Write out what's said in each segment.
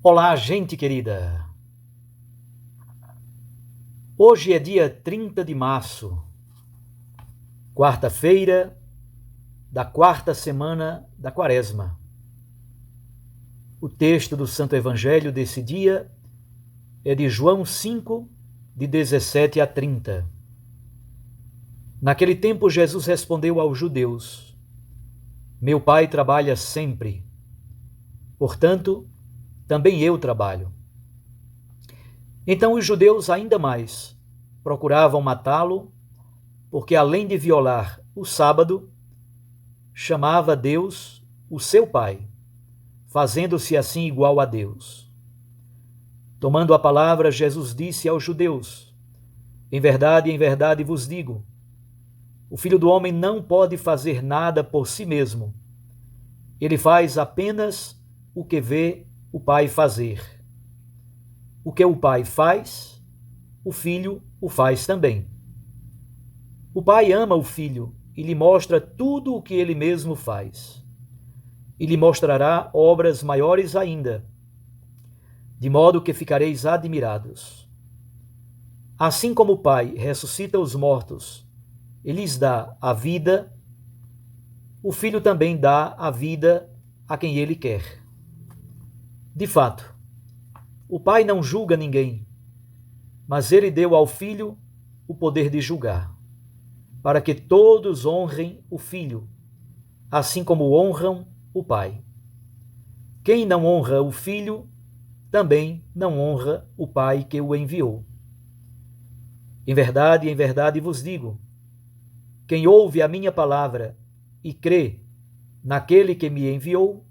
Olá, gente querida! Hoje é dia 30 de março, quarta-feira da quarta semana da Quaresma. O texto do Santo Evangelho desse dia é de João 5, de 17 a 30. Naquele tempo, Jesus respondeu aos judeus: Meu Pai trabalha sempre, portanto, também eu trabalho. Então os judeus ainda mais procuravam matá-lo, porque além de violar o sábado, chamava Deus o seu Pai, fazendo-se assim igual a Deus. Tomando a palavra, Jesus disse aos judeus: em verdade vos digo, o Filho do Homem não pode fazer nada por si mesmo. Ele faz apenas o que vê o Pai fazer. O que o Pai faz, o Filho o faz também. O Pai ama o Filho e lhe mostra tudo o que ele mesmo faz. E lhe mostrará obras maiores ainda, de modo que ficareis admirados. Assim como o Pai ressuscita os mortos e lhes dá a vida, o Filho também dá a vida a quem ele quer. De fato, o Pai não julga ninguém, mas ele deu ao Filho o poder de julgar, para que todos honrem o Filho, assim como honram o Pai. Quem não honra o Filho, também não honra o Pai que o enviou. Em verdade vos digo, quem ouve a minha palavra e crê naquele que me enviou,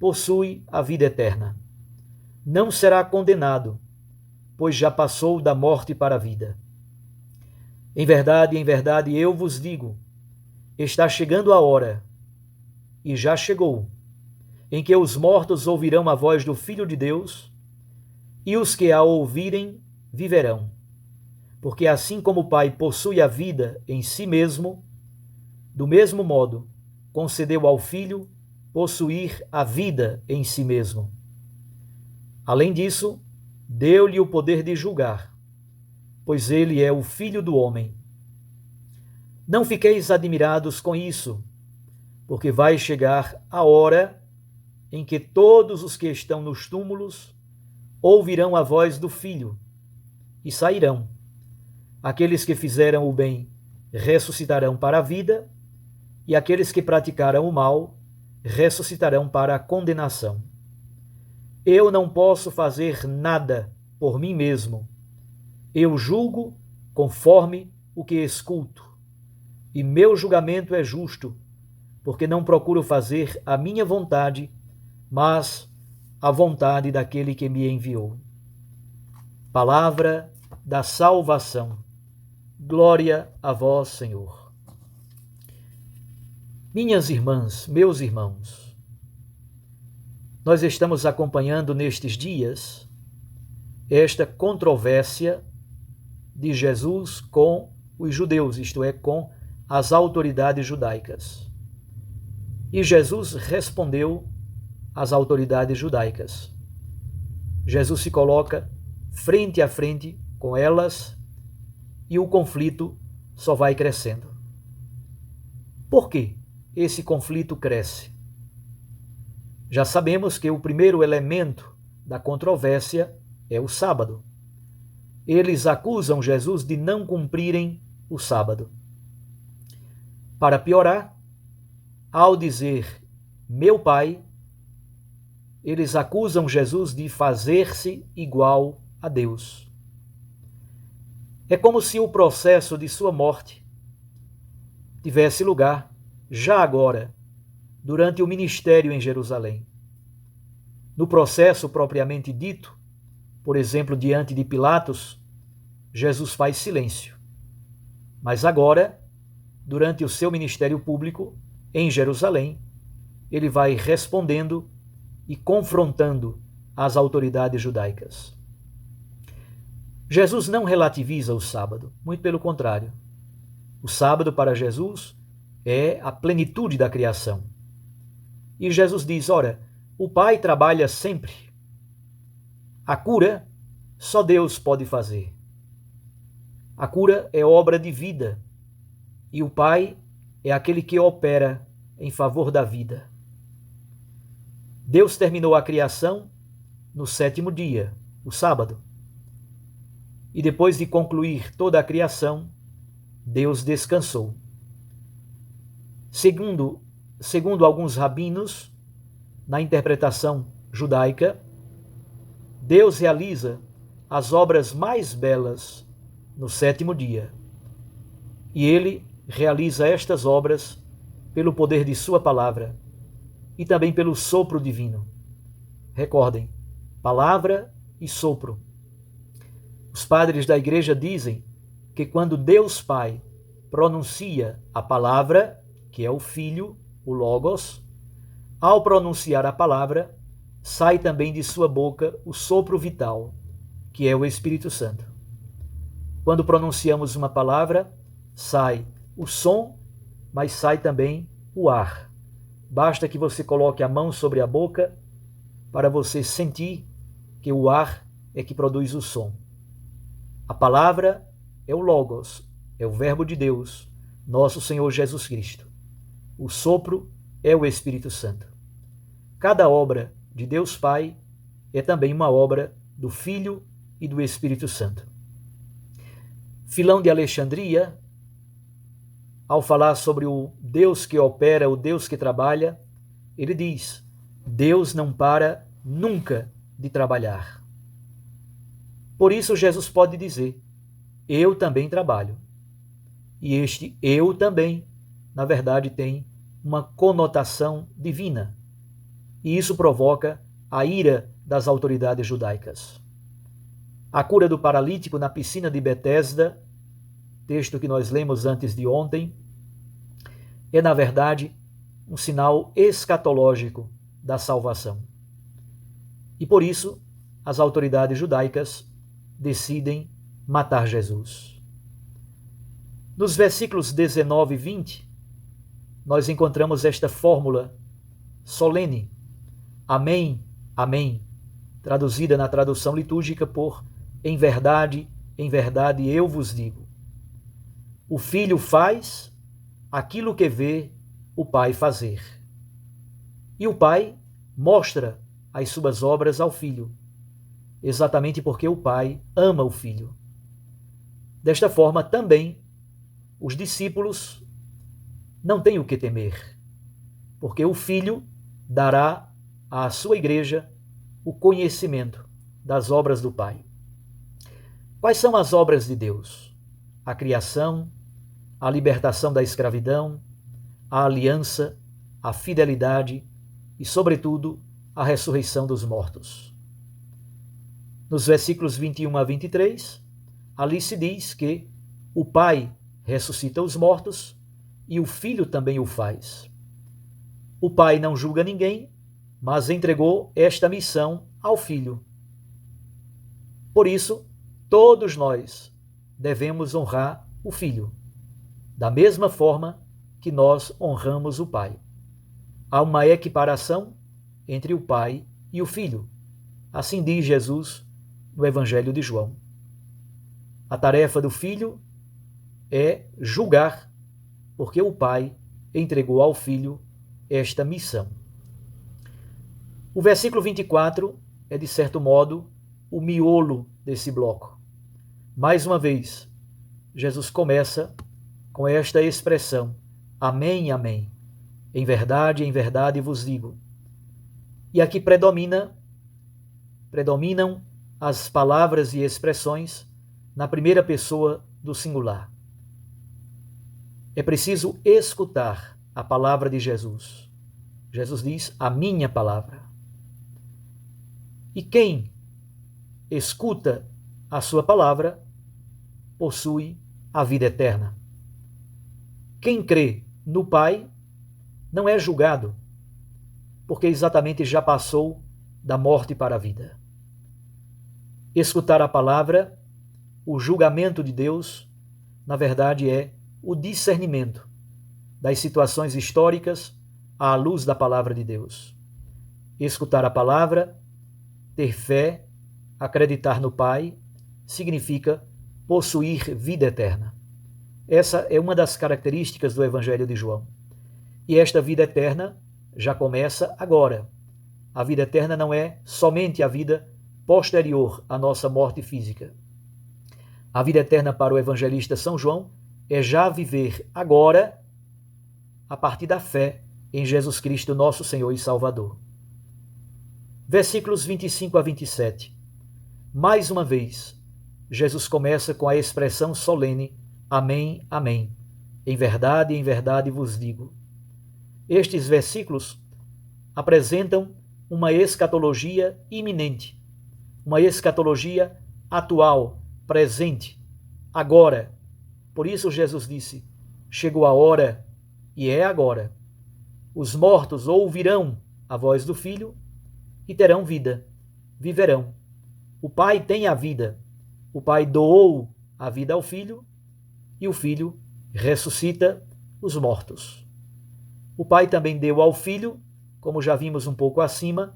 possui a vida eterna. Não será condenado, pois já passou da morte para a vida. Em verdade, eu vos digo, está chegando a hora, e já chegou, em que os mortos ouvirão a voz do Filho de Deus, e os que a ouvirem viverão. Porque assim como o Pai possui a vida em si mesmo, do mesmo modo concedeu ao Filho possuir a vida em si mesmo. Além disso, deu-lhe o poder de julgar, pois ele é o Filho do homem. Não fiqueis admirados com isso, porque vai chegar a hora em que todos os que estão nos túmulos ouvirão a voz do Filho e sairão. Aqueles que fizeram o bem ressuscitarão para a vida, e aqueles que praticaram o mal ressuscitarão para a condenação. Eu não posso fazer nada por mim mesmo. Eu julgo conforme o que escuto, e meu julgamento é justo, porque não procuro fazer a minha vontade, mas a vontade daquele que me enviou. Palavra da salvação. Glória a vós, Senhor. Minhas irmãs, meus irmãos, nós estamos acompanhando nestes dias esta controvérsia de Jesus com os judeus, isto é, com as autoridades judaicas. E Jesus respondeu às autoridades judaicas. Jesus se coloca frente a frente com elas e o conflito só vai crescendo. Por que esse conflito cresce? Já sabemos que o primeiro elemento da controvérsia é o sábado. Eles acusam Jesus de não cumprirem o sábado. Para piorar, ao dizer meu Pai, eles acusam Jesus de fazer-se igual a Deus. É como se o processo de sua morte tivesse lugar já agora, durante o ministério em Jerusalém. No processo propriamente dito, por exemplo, diante de Pilatos, Jesus faz silêncio. Mas agora, durante o seu ministério público em Jerusalém, ele vai respondendo e confrontando as autoridades judaicas. Jesus não relativiza o sábado, muito pelo contrário. O sábado para Jesus é a plenitude da criação. E Jesus diz, ora, o Pai trabalha sempre, A cura só Deus pode fazer. A cura é obra de vida e o Pai é aquele que opera em favor da vida. Deus terminou a criação no 7º dia, o sábado. E depois de concluir toda a criação, Deus descansou. Segundo alguns rabinos, na interpretação judaica, Deus realiza as obras mais belas no 7º dia. E ele realiza estas obras pelo poder de sua palavra e também pelo sopro divino. Recordem, palavra e sopro. Os padres da igreja dizem que quando Deus Pai pronuncia a palavra, que é o Filho, o Logos, ao pronunciar a palavra, sai também de sua boca o sopro vital, que é o Espírito Santo. Quando pronunciamos uma palavra, sai o som, mas sai também o ar. Basta que você coloque a mão sobre a boca para você sentir que o ar é que produz o som. A palavra é o Logos, é o Verbo de Deus, nosso Senhor Jesus Cristo. O sopro é o Espírito Santo. Cada obra de Deus Pai é também uma obra do Filho e do Espírito Santo. Filão de Alexandria, ao falar sobre o Deus que opera, o Deus que trabalha, ele diz: Deus não para nunca de trabalhar. Por isso Jesus pode dizer: eu também trabalho. E este eu também, na verdade, tem uma conotação divina. E isso provoca a ira das autoridades judaicas. A cura do paralítico na piscina de Betesda, texto que nós lemos antes de ontem, é, na verdade, um sinal escatológico da salvação. E por isso, as autoridades judaicas decidem matar Jesus. Nos versículos 19 e 20, nós encontramos esta fórmula solene: Amém, Amém, traduzida na tradução litúrgica por em verdade, eu vos digo. O Filho faz aquilo que vê o Pai fazer. E o Pai mostra as suas obras ao Filho, exatamente porque o Pai ama o Filho. Desta forma, também, os discípulos não têm o que temer, porque o Filho dará à sua igreja o conhecimento das obras do Pai. Quais são as obras de Deus? A criação, a libertação da escravidão, a aliança, a fidelidade e, sobretudo, a ressurreição dos mortos. Nos versículos 21 a 23, ali se diz que o Pai ressuscita os mortos e o Filho também o faz. O Pai não julga ninguém, mas entregou esta missão ao Filho. Por isso, todos nós devemos honrar o Filho, da mesma forma que nós honramos o Pai. Há uma equiparação entre o Pai e o Filho. Assim diz Jesus no Evangelho de João. A tarefa do Filho é julgar, porque o Pai entregou ao Filho esta missão. O versículo 24 é, de certo modo, o miolo desse bloco. Mais uma vez, Jesus começa com esta expressão: Amém, Amém. Em verdade vos digo. E aqui predominam as palavras e expressões na primeira pessoa do singular. É preciso escutar a palavra de Jesus. Jesus diz: a minha palavra. E quem escuta a sua palavra possui a vida eterna. Quem crê no Pai não é julgado, porque exatamente já passou da morte para a vida. Escutar a palavra, o julgamento de Deus, na verdade é o discernimento das situações históricas à luz da palavra de Deus. Escutar a palavra, ter fé, acreditar no Pai significa possuir vida eterna. Essa é uma das características do Evangelho de João. E esta vida eterna já começa agora. A vida eterna não é somente a vida posterior à nossa morte física. A vida eterna para o evangelista São João é já viver agora a partir da fé em Jesus Cristo, nosso Senhor e Salvador. Versículos 25 a 27. Mais uma vez, Jesus começa com a expressão solene: Amém, amém. Em verdade vos digo. Estes versículos apresentam uma escatologia iminente, uma escatologia atual, presente, agora. Por isso Jesus disse: chegou a hora, e é agora. Os mortos ouvirão a voz do Filho e terão vida, viverão. O Pai tem a vida, o Pai doou a vida ao Filho e o Filho ressuscita os mortos. O Pai também deu ao Filho, como já vimos um pouco acima,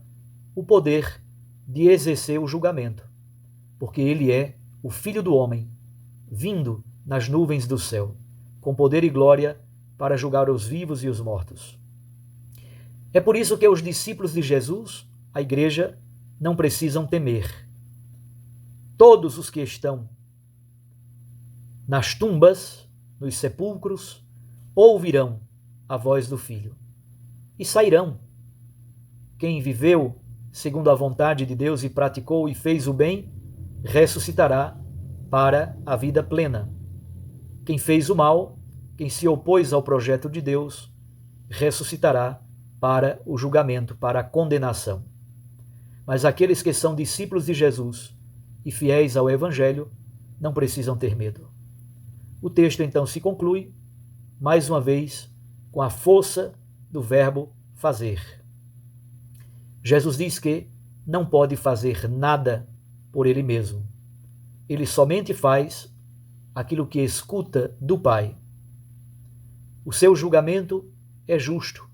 o poder de exercer o julgamento, porque ele é o Filho do homem, vindo nas nuvens do céu, com poder e glória para julgar os vivos e os mortos. É por isso que os discípulos de Jesus, a igreja, não precisam temer. Todos os que estão nas tumbas, nos sepulcros, ouvirão a voz do Filho e sairão. Quem viveu segundo a vontade de Deus e praticou e fez o bem, ressuscitará para a vida plena. Quem fez o mal, quem se opôs ao projeto de Deus, ressuscitará para o julgamento, para a condenação. Mas aqueles que são discípulos de Jesus e fiéis ao Evangelho não precisam ter medo. O texto então se conclui, mais uma vez, com a força do verbo fazer. Jesus diz que não pode fazer nada por ele mesmo. Ele somente faz aquilo que escuta do Pai. O seu julgamento é justo,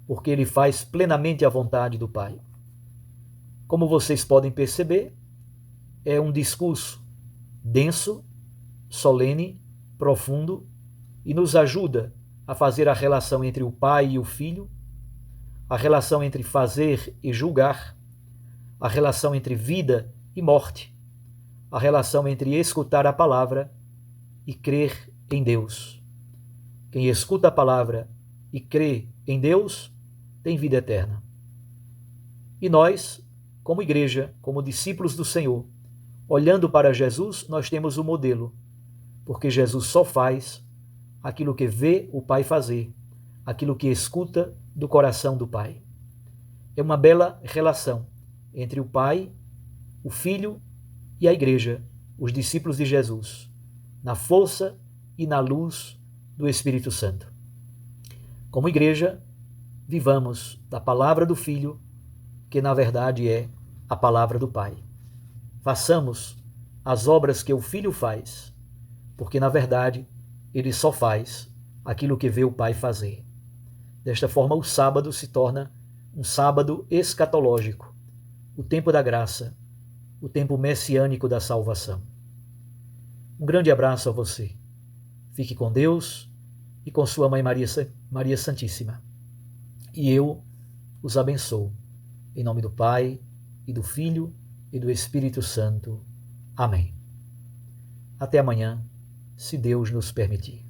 porque ele faz plenamente a vontade do Pai. Como vocês podem perceber, é um discurso denso, solene, profundo e nos ajuda a fazer a relação entre o Pai e o Filho, a relação entre fazer e julgar, a relação entre vida e morte, a relação entre escutar a palavra e crer em Deus. Quem escuta a palavra e crê em Deus tem vida eterna. E nós, como igreja, como discípulos do Senhor, olhando para Jesus, nós temos o modelo, porque Jesus só faz aquilo que vê o Pai fazer, aquilo que escuta do coração do Pai. É uma bela relação entre o Pai, o Filho e a igreja, os discípulos de Jesus, na força e na luz do Espírito Santo. Como igreja, vivamos da palavra do Filho, que na verdade é a palavra do Pai. Façamos as obras que o Filho faz, porque na verdade ele só faz aquilo que vê o Pai fazer. Desta forma, o sábado se torna um sábado escatológico, o tempo da graça, o tempo messiânico da salvação. Um grande abraço a você. Fique com Deus e com sua Mãe Maria Santíssima. E eu os abençoo. Em nome do Pai, e do Filho, e do Espírito Santo. Amém. Até amanhã, se Deus nos permitir.